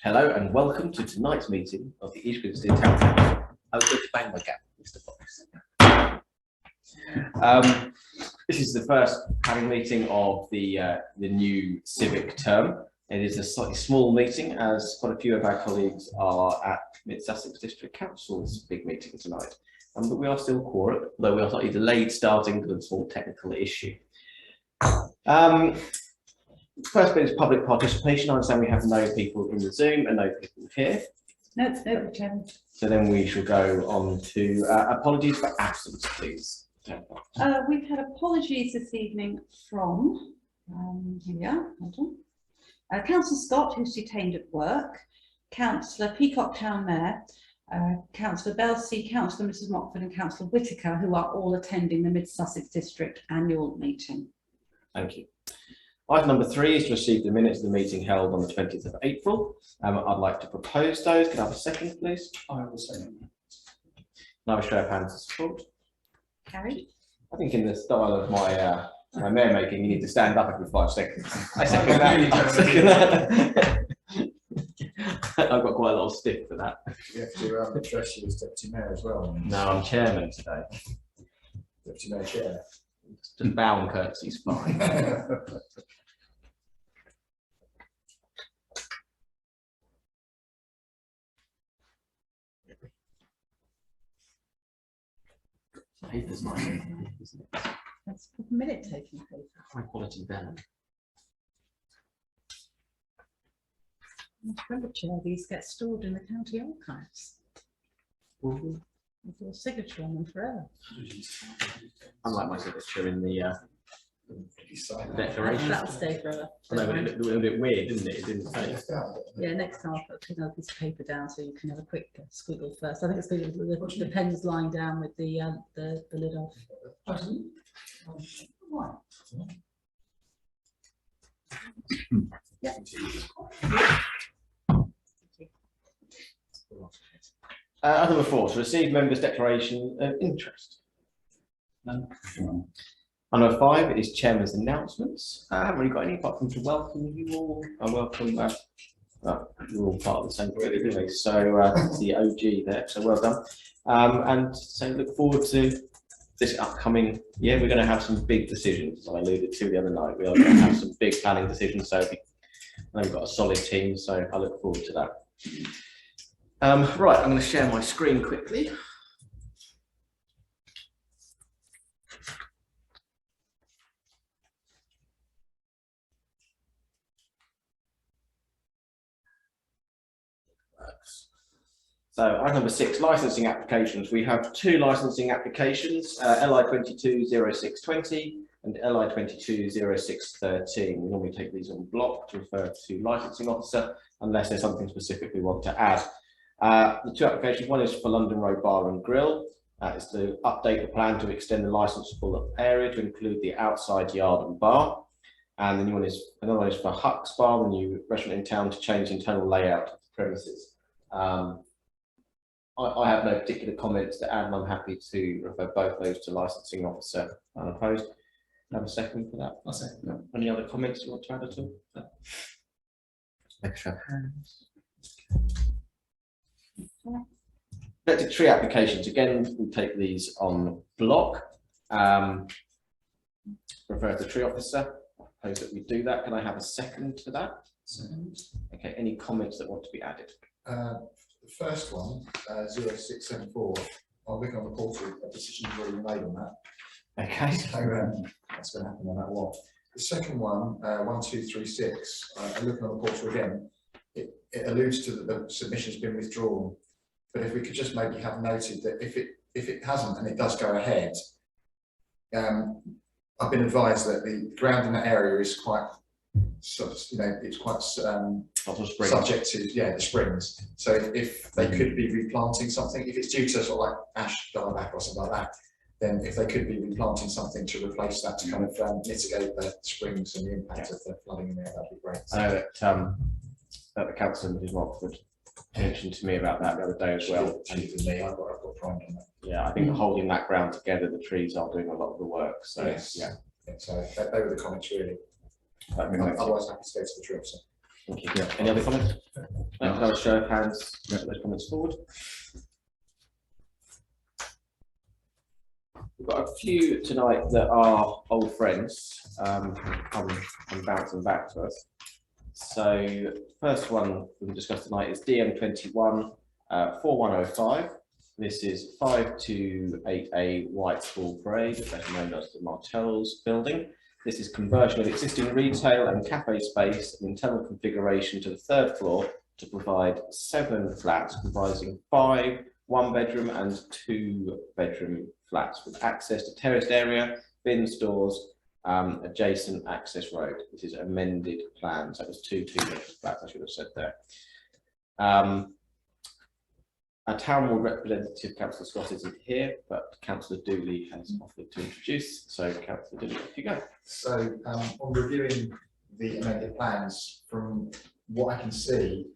Hello and welcome to tonight's meeting of the East Grinstead Town Council. I was going to bang my gap, Mr. Fox. This is the first planning meeting of the new civic term. It is a slightly small meeting as quite a few of our colleagues are at Mid Sussex District Council's big meeting tonight. But we are still quorum, though we are slightly delayed starting because of a small technical issue. First bit is public participation. I understand we have no people in the Zoom and no people here. No, Chairman. So then we shall go on to apologies for absence, please. We've had apologies this evening from, here we are, hold on. Councillor Scott, who's detained at work, Councillor Peacock Town Mayor, Councillor Belsey, Councillor Mrs Mockford and Councillor Whitaker, who are all attending the Mid Sussex District annual meeting. Thank you. Item number 3 is to receive the minutes of the meeting held on the 20th of April. I'd like to propose those. Can I have a second, please? I will second. Can I have a show of hands to support? Carried. I think in the style of my my mayor making, you need to stand up every 5 seconds. I second that. I second that. I've got quite a lot of stick for that. You have to address you as deputy mayor as well. No, I'm chairman today. Deputy mayor chair. Just bow and curtsy's fine. Paper's nice, isn't it? That's a minute taking paper. High quality vellum. Remember, Chair, these get stored in the county archives with your signature on them forever. Unlike my signature in the declaration. That'll stay forever. I know, but it looked a bit weird, didn't it? It didn't say. Yeah, next time I'll put another piece of paper down so you can have a quick squiggle first. I think it's good with the pen's lying down with the lid off. Yeah. Item number 4, to receive members' declaration of interest. None. Item number 5 is chairman's announcements. I haven't really got any apart from to welcome you all. I welcome, you're all part of the same group anyway, so the OG there, so well done. And so look forward to this upcoming year. We're going to have some big decisions, as I alluded to the other night. We are going to have some big planning decisions, so I know we've got a solid team, so I look forward to that. Right, I'm going to share my screen quickly. So item number 6, licensing applications. We have 2 licensing applications, LI 220620 and LI 220613. We normally take these on block to refer to licensing officer, unless there's something specific we want to add. The 2 applications, one is for London Road Bar and Grill. That is to update the plan to extend the licensable area to include the outside yard and bar. And the new one is, another one is for Huck's Bar, the new restaurant in town, to change the internal layout of the premises. I have no particular comments to add, and I'm happy to refer both those to licensing officer unopposed. Have a second for that? I'll second. No. Any other comments you want to add at all? No. Extra hands. Electric tree applications. Again, we'll take these on block. Refer to tree officer. I propose that we do that. Can I have a second to that? Second. Okay. Any comments that want to be added? The first one, 0674, I'll look on the portal, a decision's already made on that. Okay. So that's going to happen on that one. The second one, 1236, I look on the portal again, it alludes to that the submission's been withdrawn. But if we could just maybe have noted that if it hasn't and it does go ahead, I've been advised that the ground in that area is quite, it's quite subject to the springs. So if they could be replanting something, if it's due to sort of like ash dieback or something like that, then if they could be replanting something to replace that to kind of mitigate the springs and the impact of the flooding in there, that'd be great. I know that the councillor Mrs Mockford mentioned to me about that the other day as well. And even me, I've got pride on that. Yeah, I think holding that ground together, the trees are doing a lot of the work. So yes. Yeah. So they were the comments really. Otherwise, happy to go to the tree officer. Thank you. Yeah. Any other comments? No. Another show of hands, put those comments forward. We've got a few tonight that are old friends, come and bouncing back to us. So first one we can discuss tonight is DM21 4105. This is 5288 Whitehall Parade, better known as the Martells Building. This is conversion of existing retail and cafe space and internal configuration to the 3rd floor to provide 7 flats comprising 5 one-bedroom and 2-bedroom flats with access to terraced area, bin stores, adjacent access road. This is amended plans. That was 2 2-bedroom flats, I should have said there. Our town ward representative, Councillor Scott, isn't here, but Councillor Dooley has offered to introduce. So, Councillor Dooley, off you go. So, on reviewing the amended plans, from what I can see,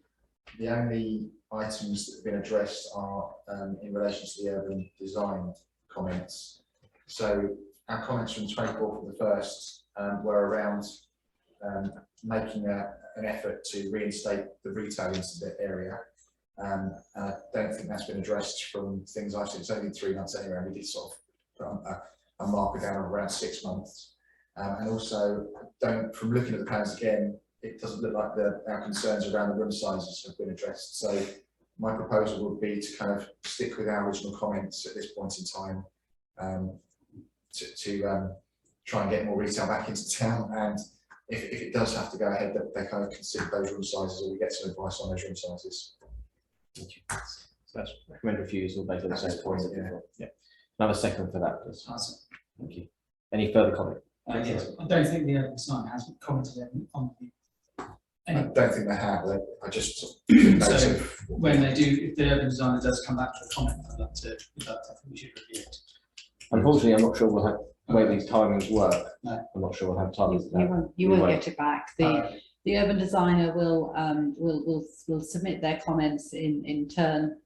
the only items that have been addressed are in relation to the urban design comments. So, our comments from 24th of the 1st were around making an effort to reinstate the retail into the area. I don't think that's been addressed from things I've seen. It's only 3 months anyway, and we did sort of put a marker down of around 6 months. And also, from looking at the plans again, it doesn't look like our concerns around the room sizes have been addressed. So my proposal would be to kind of stick with our original comments at this point in time, to try and get more retail back into town. And if it does have to go ahead, they kind of consider those room sizes, or we get some advice on those room sizes. Thank you. So that's recommend refusal based on the same point. Yeah. Another second for that, please. Awesome. Thank you. Any further comment? Yes. I don't think the urban design has commented on the. I don't think they have. I just so when they do, if the urban designer does come back to a comment, I'd like to think we should review it. Unfortunately, I'm not sure we'll have the way these timings work. No. I'm not sure we'll have time. You won't get it back. The urban designer will submit their comments in turn,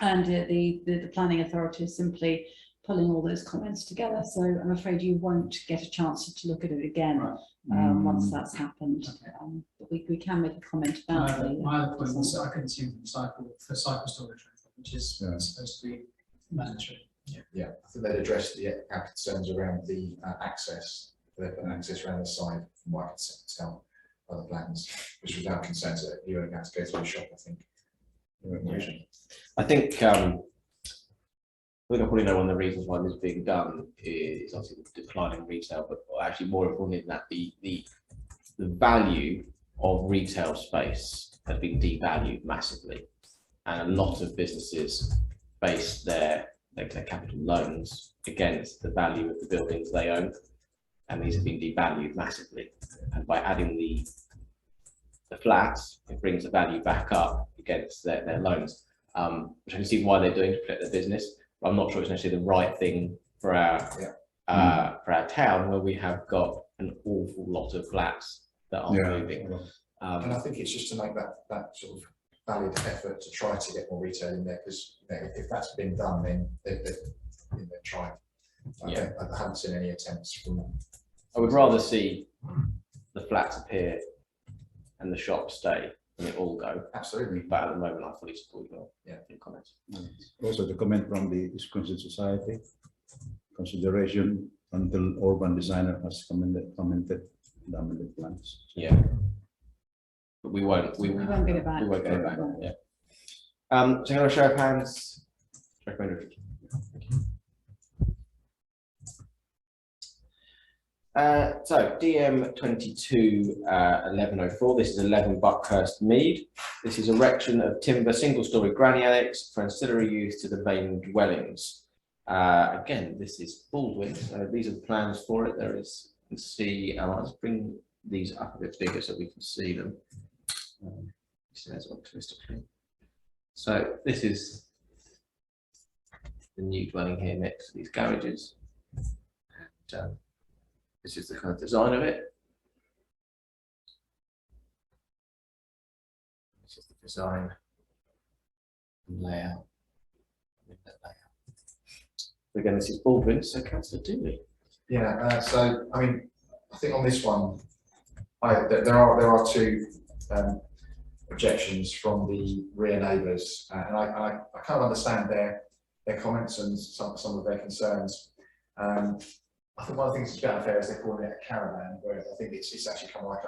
and the planning authority is simply pulling all those comments together. So I'm afraid you won't get a chance to look at it again. Right. Once that's happened. Okay. But we can make a comment about my other point was I couldn't see them cycle storage, which is supposed to be mandatory. Yeah, I think they'd address our concerns around the access. They've got access around the side, from what I can tell by the plans, which was our concerns that you only have to go through a shop, I think. I think we probably know one of the reasons why this is being done is obviously the decline in retail, but actually more importantly than that, the value of retail space has been devalued massively, and a lot of businesses base their capital loans against the value of the buildings they own, and these have been devalued massively. And by adding the flats, it brings the value back up against their loans, which I can see why they're doing to protect their business. But I'm not sure it's necessarily the right thing for our town, where we have got an awful lot of flats that are moving. And I think it's just to make that sort of valid effort to try to get more retail in there, because if that's been done, then they're trying. I haven't seen any attempts from them. I would rather see the flats appear and the shops stay and it all go. Absolutely. But at the moment, I fully support your comments. Also, the comment from the Wisconsin Society, consideration until urban designer has commented the amended plans. Yeah. But we won't get it back. We won't get it back. Yeah. So can I show of hands? Recommend. So DM 22 1104. This is 11 Buckhurst Mead. This is erection of timber single-story granny annex for ancillary use to the main dwellings. Again, this is Baldwin. So these are the plans for it. There is, you can see. Let's bring these up a bit bigger so we can see them. So this is the new dwelling here next to these garages. And, this is the kind of design of it. This is the design and layout. Again, this is Baldwin, so Councillor Dooley. Yeah, so I mean, I think on this one, there are two objections from the rear neighbours, and I kind of understand their comments and some of their concerns. I think one of the things that's a bit unfair is they're calling it a caravan, whereas I think it's actually kind of like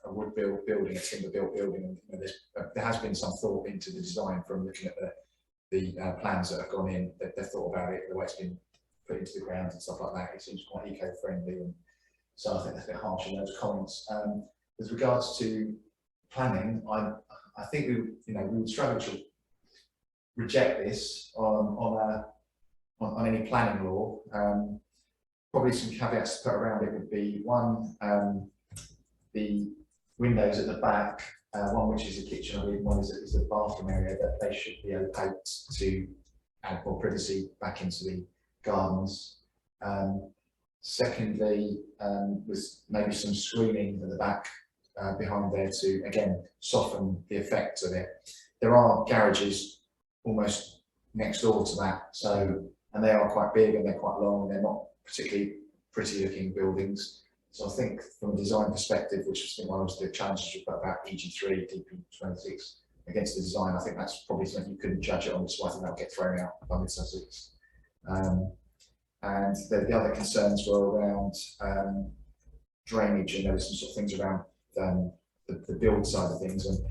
a wood built building, a timber built building. And there has been some thought into the design from looking at the plans that have gone in. They've thought about it, the way it's been put into the ground and stuff like that. It seems quite eco-friendly, and so I think that's a bit harsh in those comments. With regards to planning, I think we would struggle to reject this on any planning law. Probably some caveats to put around it would be one, the windows at the back, one which is a kitchen, I believe one is a bathroom area, that they should be opaque to add more privacy back into the gardens. Secondly, with maybe some screening at the back behind there to again soften the effect of it. There are garages almost next door to that, so, and they are quite big and they're quite long and they're not particularly pretty looking buildings. So I think from a design perspective, which I think one of the challenges we've got about EG3, DP26 against the design, I think that's probably something you couldn't judge it on, so I think that'll get thrown out by Mid-Sussex. And the other concerns were around drainage, and there were some sort of things around the build side of things. And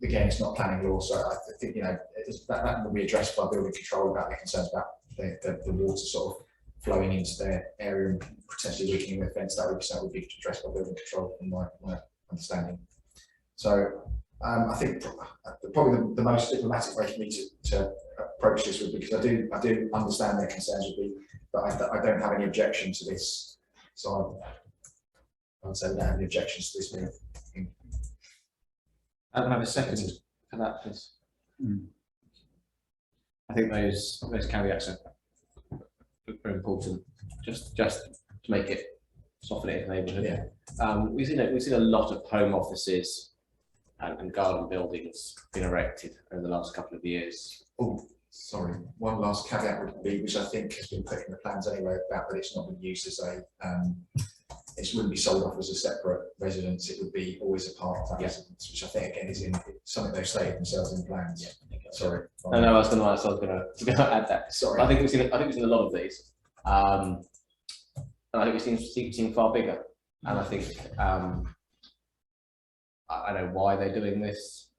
again, it's not planning law, so I think that will be addressed by building control about the concerns about the water sort of flowing into their area and potentially weakening their fence. That would be addressed by building control, from my understanding. So I think probably the most diplomatic way for me to approach this would be, because I do understand their concerns, would be that I don't have any objection to this. So I would say we don't have any objections to this move. I'll have a second for that, please. I think those caveats are very important, just to make it soften it in the neighbourhood. Yeah. We've seen a lot of home offices and garden buildings being erected over the last couple of years. Oh, sorry. One last caveat would be, which I think has been put in the plans anyway, about that it's not been used as a, it wouldn't be sold off as a separate residence. It would be always a part of that residence, which I think again is in something they've stated themselves in plans. Yeah. Sorry. No, I was going to add that. Sorry. I think we've seen a lot of these, and I think we've seen far bigger. And I think I know why they're doing this.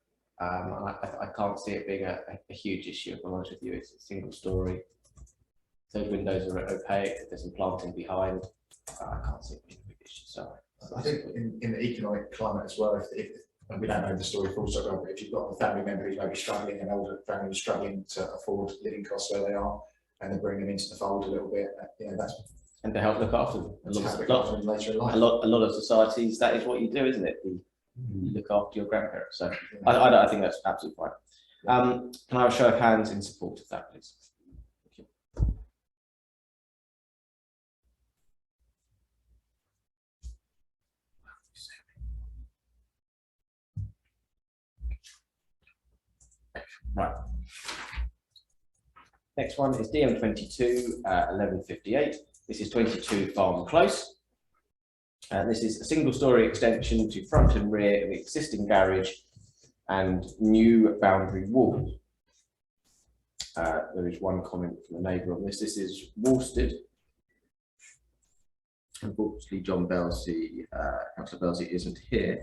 I can't see it being a huge issue. If I'm honest with you, it's a single story. Those windows are opaque. There's some planting behind. I can't see it being a big issue. So I think in the economic climate as well, if and we don't know the story full stop, but if you've got a family member who's maybe struggling, an older family who's struggling to afford living costs where they are, and they bring them into the fold a little bit, that's and to help look after them. Later in life. A lot of societies, that is what you do, isn't it? You look after your grandparents. So I think that's absolutely fine. Can I have a show of hands in support of that, please? Right. Next one is DM22 1158. This is 22 Farm Close. This is a single-story extension to front and rear of the existing garage and new boundary wall. There is one comment from the neighbour on this. This is Worsted. Unfortunately, John Belsey, Councillor Belsey, isn't here.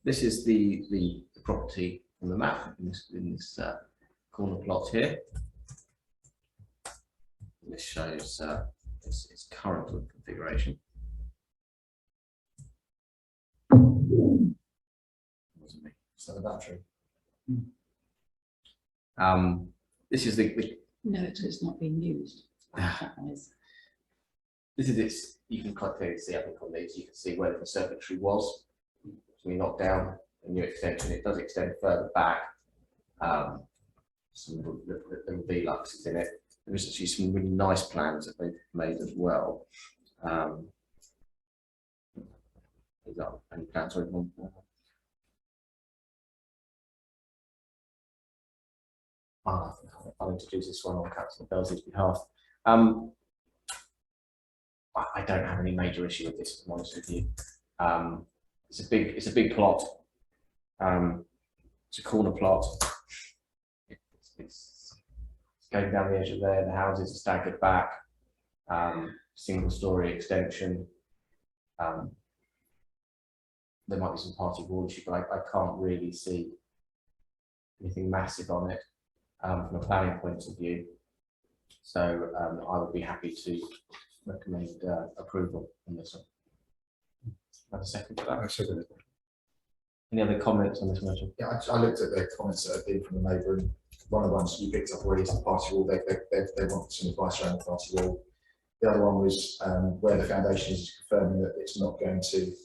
This is the property on the map in this corner plot here. This shows its current configuration. Wasn't me. So the battery. This is the No, it's not being used. That one is. This is its. You can quite clearly see, I think, on these. You can see where the conservatory was. So we knocked down a new extension. It does extend further back. Some little deluxes in it. There's actually some really nice plans that they've made as well. Any plans or anything? I'll introduce this one on Councillor Belsey's behalf. I don't have any major issue with this, if I'm honest with you. It's a big plot. It's a corner plot. It's going down the edge of there. The houses are staggered back. Single story extension. There might be some party wall issue, but I can't really see anything massive on it from a planning point of view. So I would be happy to recommend approval on this one. Have a second for that. I second it. Any other comments on this matter? Yeah, I looked at the comments that have been from the neighbour, and one of the ones you picked up already is the party wall. They want some advice around the party wall. The other one was where the foundation is confirming that it's not going to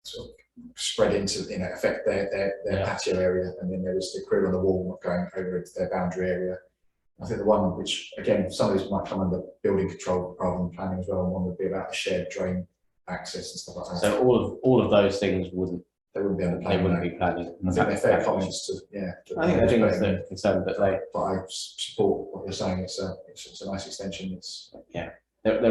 sort of spread into, affect their patio area. And then there was the query on the wall not going over into their boundary area. I think the one which, again, some of these might come under building control rather than planning as well, and one would be about the shared drain access and stuff like that. So all of those things wouldn't. They wouldn't be under They planning. wouldn't be planning. I think they're fair comments to, yeah. I think they're concerned that they. But I support what you're saying. It's a nice extension. It's They're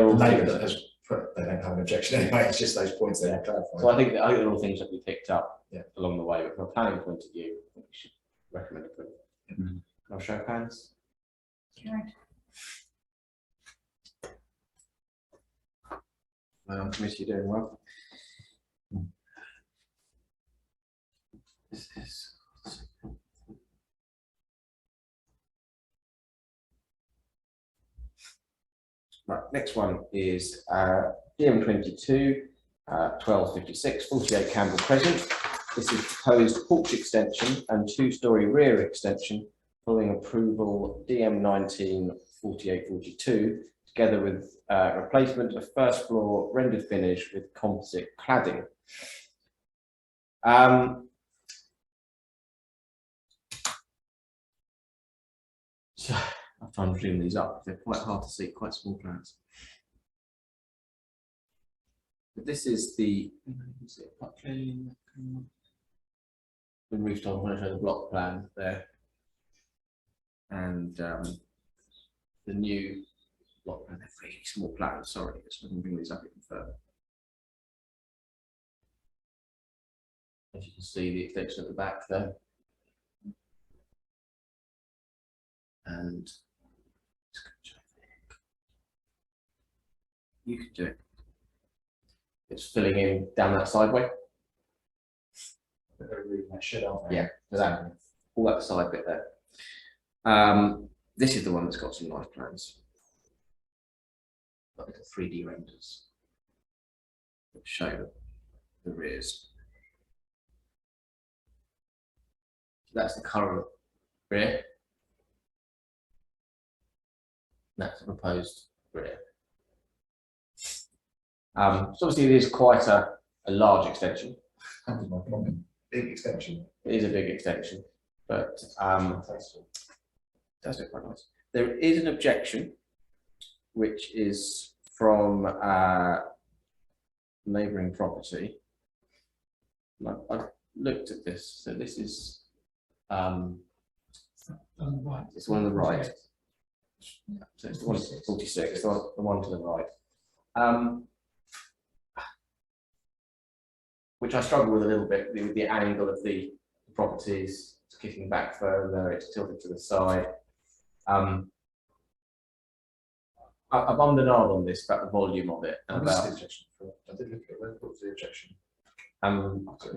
all the neighbour things that has put. They don't have an objection anyway. It's just those points they have clarified. So I think they're all things that we picked up Yeah. along the way. But from a planning point of view, I think we should recommend approval. Can I show of hands? Committee, you're doing well. This is. Right, next one is DM22 1256 48 Campbell Crescent. This is proposed porch extension and two-storey rear extension following approval DM19 4842, together with replacement of first floor rendered finish with composite cladding. So I'll try and zoom these up. They're quite hard to see, quite small plans. But this is the rooftop. I'm going to show the block plan there, and the new block plan. They're really small plans. Sorry, so I can bring these up even further. As you can see, the extension at the back there, and you can do it. It's filling in down that sideway. Yeah, so that, all that side bit there. This is the one that's got some nice plans. Got little 3D renders that show the rears. So that's the current rear. That's the proposed rear. So obviously it is quite a large extension. That was my comment. Big extension. It is a big extension, but does look quite nice. There is an objection, which is from neighbouring property. I've looked at this, so this is it's one on the right. So it's the one 46, the one to the right. Which I struggle with a little bit with the angle of the properties. It's kicking back further, it's tilted to the side. I've ummed and ahed on this about the volume of it. And about, I did look at what was the objection. Also,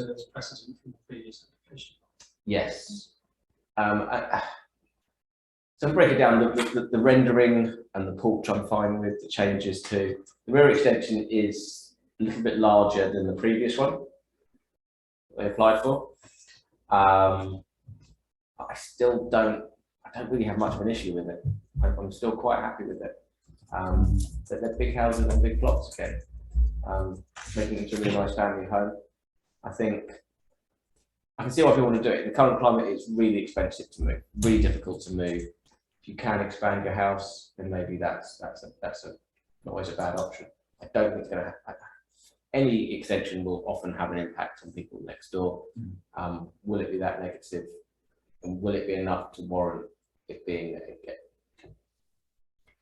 there's precedent from the previous application. Yes. So break it down, the rendering and the porch I'm fine with, the changes to. The rear extension is a little bit larger than the previous one they applied for. I don't really have much of an issue with it. I'm still quite happy with it. They're big houses and big plots again, making it into a really nice family home. I think I can see why people want to do it. In the current climate, it's really expensive to move, really difficult to move. If you can expand your house, then maybe that's not always a bad option. I don't think it's going to any extension will often have an impact on people next door. Will it be that negative, and will it be enough to warrant it being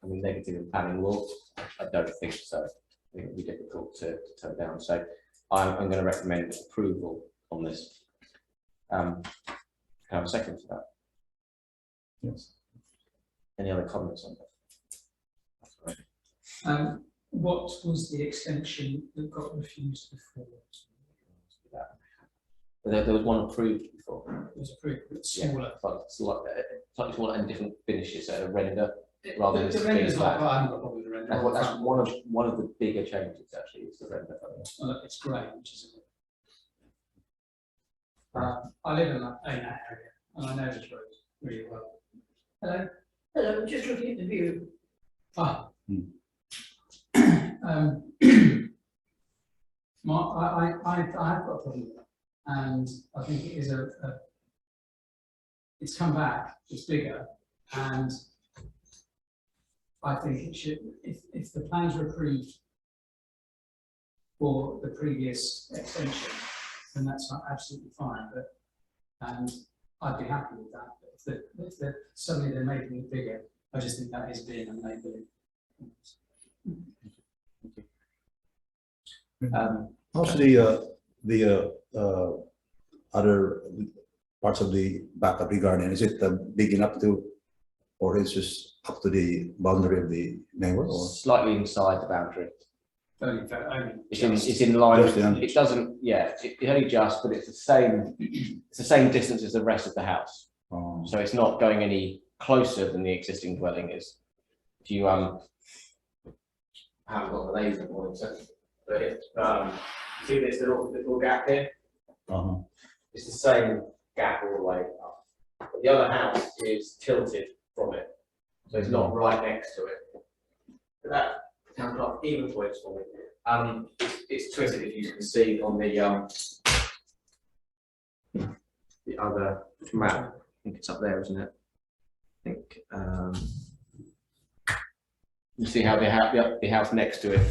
negative in planning law? I don't think so. think it'd be difficult to turn down. So I'm going to recommend approval on this. Can I have a second for that? Yes. Any other comments on that? What was the extension that got refused before? There was one approved before. It was approved, but it's Yeah, smaller. slightly smaller and different finishes, so a render rather than The just render's being not, flat. I haven't got a problem with the render. That's one of the bigger changes actually is the render. It's grey, which is. I live in that area and I know this road really well. Hello. Hello, just looking at the view. Ah. I have got a problem with that, and I think it is it's come back, it's bigger, and I think it should, if the plans were approved for the previous extension, then that's not absolutely fine, but, and I'd be happy with that, but if they're suddenly they're making it bigger, I just think that is being enabling. Also, the other parts of the back of the garden, is it big enough to, or is just up to the boundary of the neighbor? Or? Slightly inside the boundary. Only It's in line. Just the- It doesn't. Yeah, it's only just, but it's the same. It's the same distance as the rest of the house. So it's not going any closer than the existing dwelling is. If you haven't got the laser on it, but if see this little gap here, it's the same gap all the way up. But the other house is tilted from it, so it's not right next to it. But that sounds like even points for me. It's twisted, if you can see on the other map. I think it's up there, isn't it? I think you see how the house next to it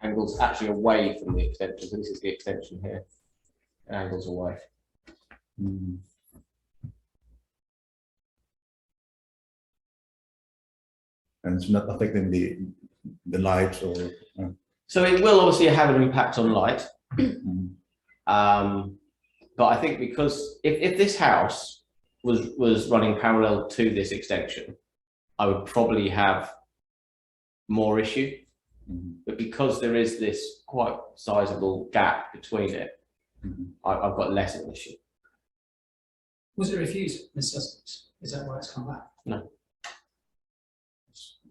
angles actually away from the extension. So this is the extension here. It angles away. Mm. And it's not affecting the lights or. So it will obviously have an impact on light. But I think because if this house was running parallel to this extension, I would probably have more issue. But because there is this quite sizable gap between it, I've got less of an issue. Was it refused, Ms. Sussex? Is that why it's come back? No.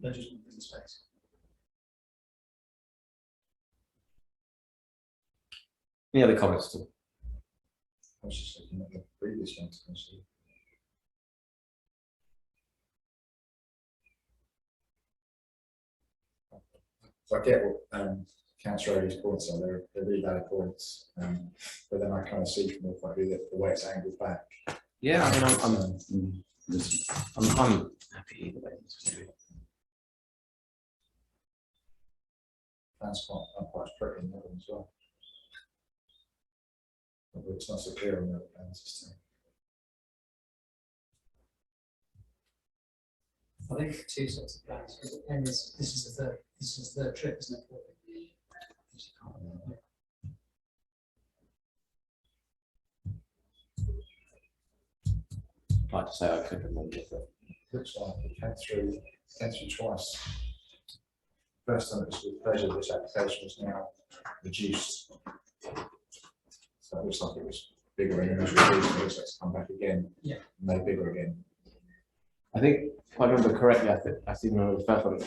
They're just moving the space. Any other comments at all? I was just looking at the previous ones, actually. So I get what Councillor Rowley's points are, they're really valid points, but then I kind of see from the point of view that the way it's angled back. Yeah, I mean, I'm happy either way. That's quite pretty in that one as well. Although it's not so clear on the plans. I think two sets of plans. And this is the third trip, isn't it? I'd like to say I could remember, but Looks like it came through twice. First time it was with pleasure, this application was now reduced. So it looks like it was bigger and it was reduced, it looks like it's come back again. Yeah. Made bigger again. I think if I remember correctly, I still remember the first one.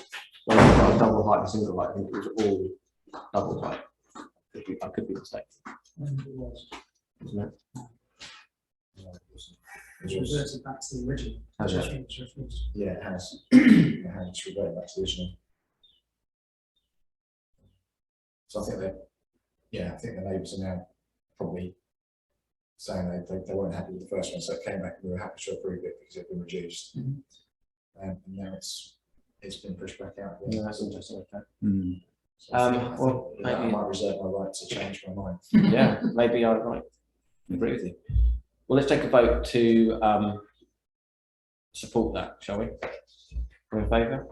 When I got a double height and single height, I think it was all double height. I could be mistaken, And it was. isn't it? It's reverted back to the original. Has it? It was refused. Yeah, it has. It has reverted back to the original. So I think I think the neighbours are now probably saying they weren't happy with the first one, so it came back and we were happy to approve it because it had been reduced. And now it's been pushed back out. Yeah, that's interesting. Okay. So I think well, that I maybe- might reserve my right to change my mind. Yeah, maybe I might agree with you. Well, let's take a vote to support that, shall we? All in favour?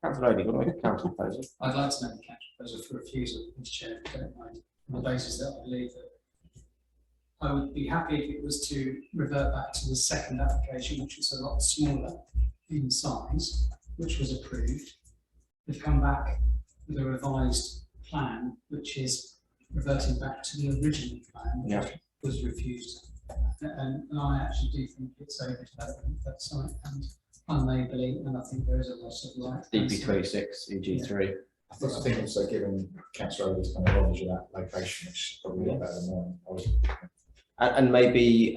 Councillor Odie, want to make a counter proposal? I'd like to make a counter proposal for refusal, Mr. Chair, if you don't mind, on the basis that I believe that I would be happy if it was to revert back to the second application, which was a lot smaller in size, which was approved. We've come back with a revised plan, which is reverting back to the original plan, which was refused. And I actually do think it's overdevelopment of that site and unlabelling, and I think there is a loss of light. DP26, EG3. I think also given Councillor Odie's kind of knowledge of that location, which is probably a lot better than mine. And maybe, you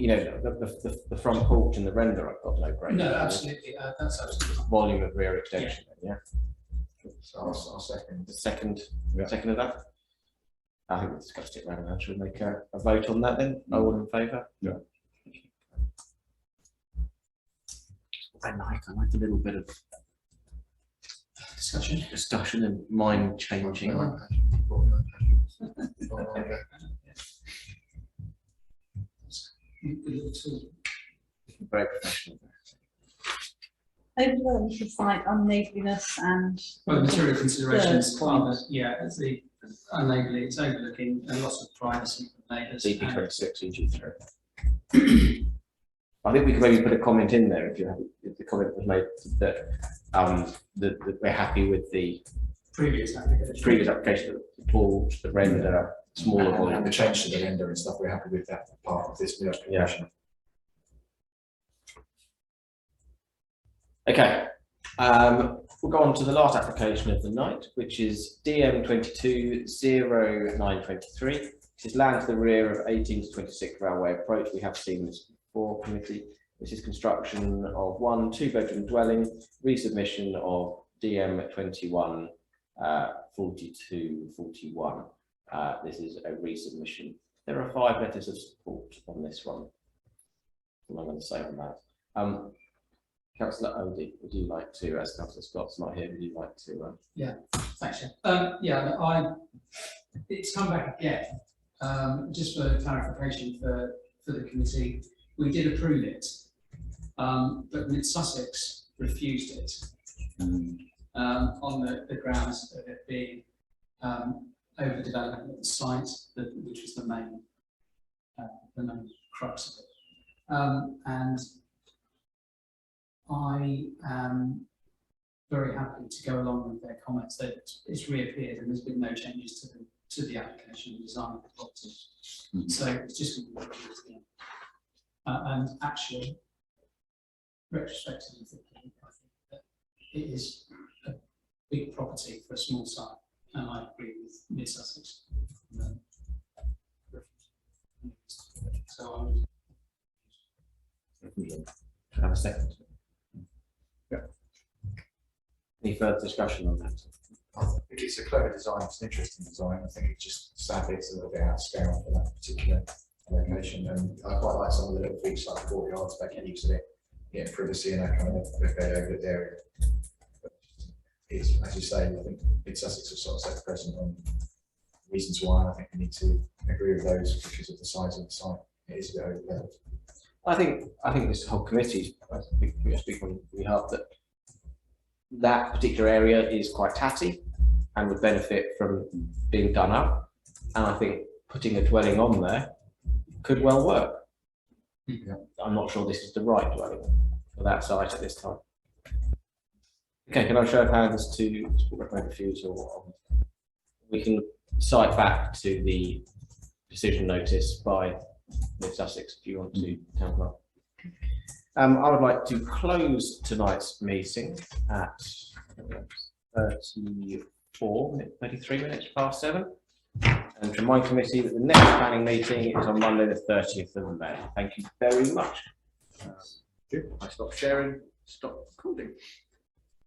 know, the front porch and the render, I've got no great. No, absolutely, that's absolutely fine. Volume of rear extension, yeah. So I'll second. The second of that. I think we discussed it around now. Should we make a vote on that then? All in favour? Yeah. I like a little bit of discussion and mind changing. Very professional. Overdevelopment of site, unneighbourliness and. Well, the material considerations, Third point. are that, yeah, as the unlabelling, it's overlooking a loss of privacy from neighbours. DP26, EG3. I think we could maybe put a comment in there if the comment was made that that we're happy with the Previous application. of the porch, the render, smaller And volume. the change to the render and stuff, we're happy with that part of this new application. Okay, we'll go on to the last application of the night, which is DM 220923. This is land to the rear of 18 to 26 railway approach. We have seen this before, committee. This is construction of 1 2-bedroom dwelling, resubmission of DM 214241. This is a resubmission. There are 5 letters of support on this one. What I'm going to say on that. Councillor Odie, would you like to, as Councillor Scott's not here, would you like to? Thanks, Chair. It's come back again, just for clarification for the committee. We did approve it, but Mid Sussex refused it on the grounds of it being overdevelopment of the site, which was the main crux of it. And I am very happy to go along with their comments that it's reappeared and there's been no changes to the application and design of the property. So it's just going to be reviewed again. And actually, retrospectively thinking, I think that it is a big property for a small site, and I agree with Mid Sussex. So I would Have a second. Any further discussion on that? I think it's a clever design, it's an interesting design. I think it just sadly it's a little bit out of scale for that particular location. And I quite like some of the little features like the courtyards, making use of it, getting privacy and that kind of a bed over the area. But it's, as you say, I think Mid Sussex will sort of set the precedent on reasons why. I think we need to agree with those because of the size of the site. It is a bit overdeveloped. I think this whole committee, I think we speak on behalf that particular area is quite tatty and would benefit from being done up. And I think putting a dwelling on there could well work. Yeah. I'm not sure this is the right dwelling for that site at this time. Okay, can I show of hands to recommend refusal? We can cite back to the decision notice by Mid Sussex if you want to, Town Clerk. I would like to close tonight's meeting at 33 minutes past 7. And to remind committee that the next planning meeting is on Monday the 30th of May. Thank you very much. I stop sharing, stop recording.